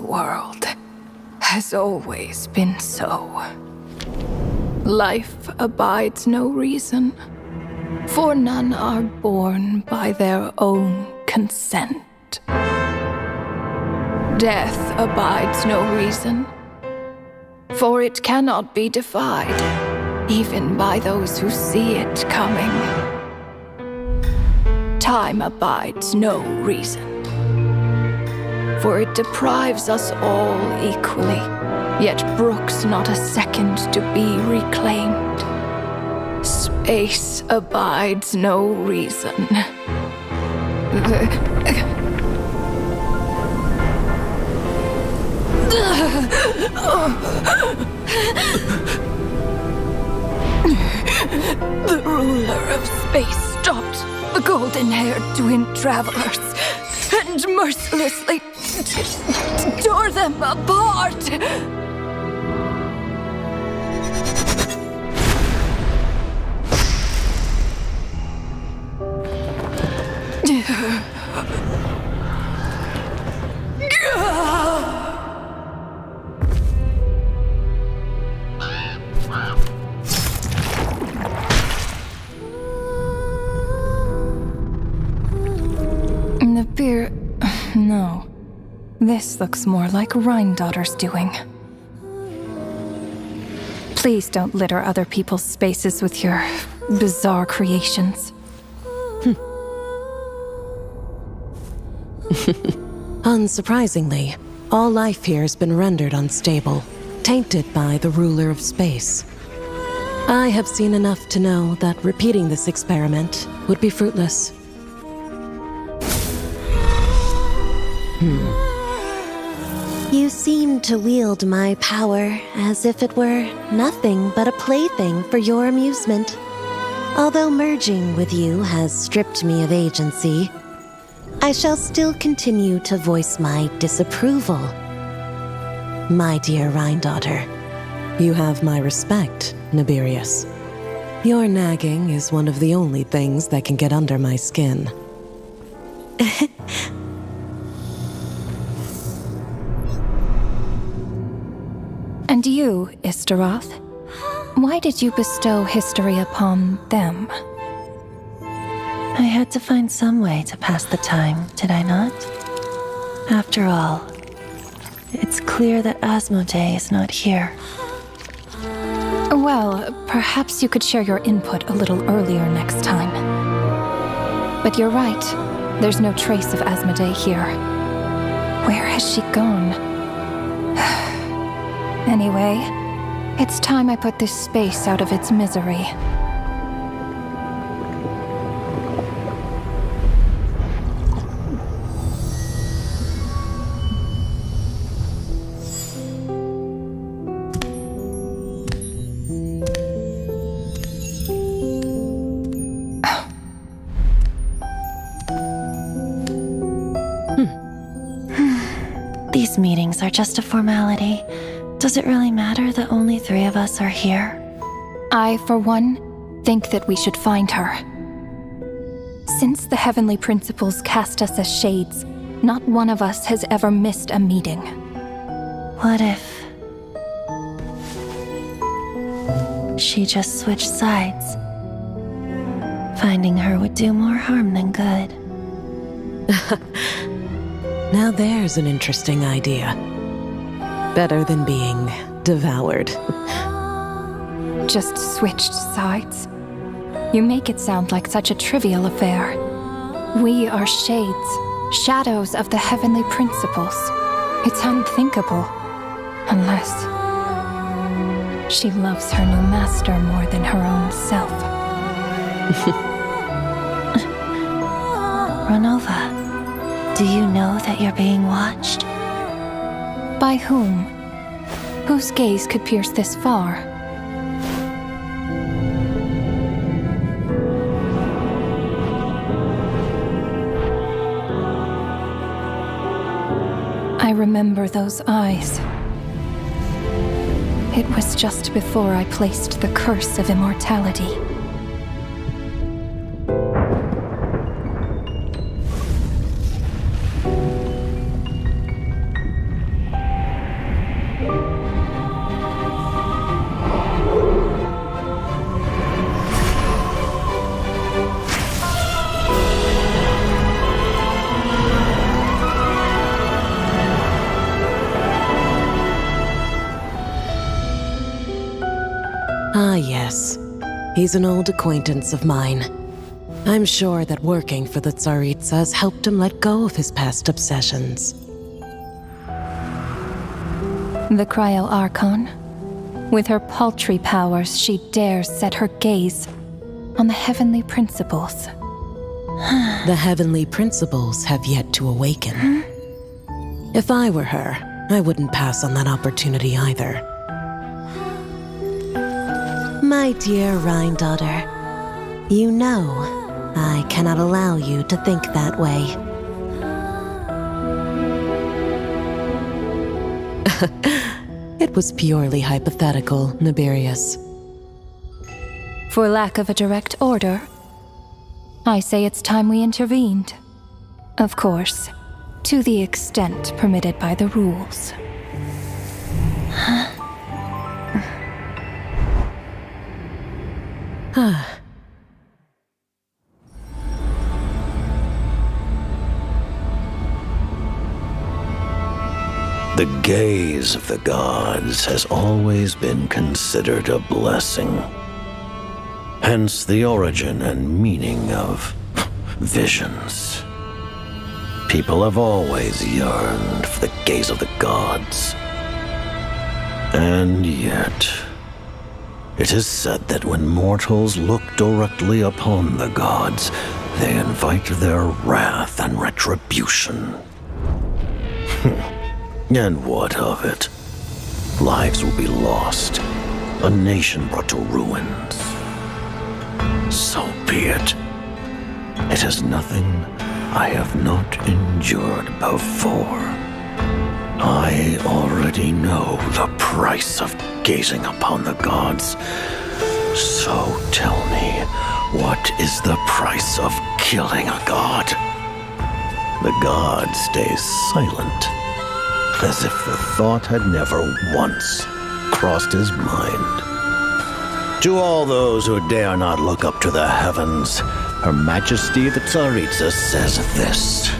world has always been so. Life abides no reason, for none are born by their own consent. Death abides no reason, for it cannot be defied, even by those who see it coming. Time abides no reason, for it deprives us all equally, yet brooks not a second to be reclaimed. Space abides no reason. The ruler of space stopped the golden-haired twin travelers and mercilessly tore them apart. The beer... No. This looks more like Rhindaughter's doing. Please don't litter other people's spaces with your bizarre creations. Unsurprisingly, all life here has been rendered unstable, tainted by the ruler of space. I have seen enough to know that repeating this experiment would be fruitless. You seem to wield my power as if it were nothing but a plaything for your amusement. Although merging with you has stripped me of agency, I shall still continue to voice my disapproval. My dear Rhindaughter. You have my respect, Nibirius. Your nagging is one of the only things that can get under my skin. And you, Istaroth, why did you bestow history upon them? I had to find some way to pass the time, did I not? After all, it's clear that Asmodee is not here. Well, perhaps you could share your input a little earlier next time. But you're right, there's no trace of Asmodee here. Where has she gone? Anyway, it's time I put this space out of its misery. These meetings are just a formality. Does it really matter that only 3 of us are here? I, for one, think that we should find her. Since the heavenly principles cast us as shades, not one of us has ever missed a meeting. What if she just switched sides? Finding her would do more harm than good. Now there's an interesting idea. Better than being devoured. Just switched sides? You make it sound like such a trivial affair. We are shades, shadows of the heavenly principles. It's unthinkable. Unless she loves her new master more than her own self. Renova, do you know that you're being watched? By whom? Whose gaze could pierce this far? I remember those eyes. It was just before I placed the curse of immortality. Ah, yes. He's an old acquaintance of mine. I'm sure that working for the Tsaritsa has helped him let go of his past obsessions. The Cryo Archon. With her paltry powers, she dares set her gaze on the heavenly principles. The heavenly principles have yet to awaken. If I were her, I wouldn't pass on that opportunity either. My dear Rhine daughter, you know I cannot allow you to think that way. It was purely hypothetical, Nibirius. For lack of a direct order, I say it's time we intervened. Of course, to the extent permitted by the rules. The gaze of the gods has always been considered a blessing. Hence the origin and meaning of visions. People have always yearned for the gaze of the gods. And yet, it is said that when mortals look directly upon the gods, they invite their wrath and retribution. And what of it? Lives will be lost, a nation brought to ruins. So be it. It is nothing I have not endured before. I already know the price of gazing upon the gods. So tell me, what is the price of killing a god? The god stays silent, as if the thought had never once crossed his mind. To all those who dare not look up to the heavens, Her Majesty the Tsaritsa says this.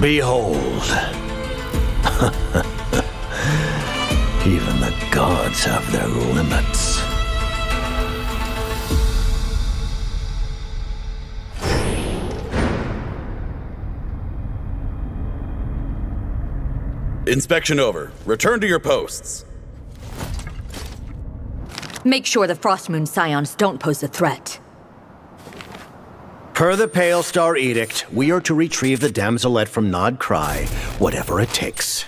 Behold. Even the gods have their limits. Inspection over. Return to your posts. Make sure the Frostmoon Scions don't pose a threat. Per the Pale Star Edict, we are to retrieve the damselette from Nod Cry, whatever it takes.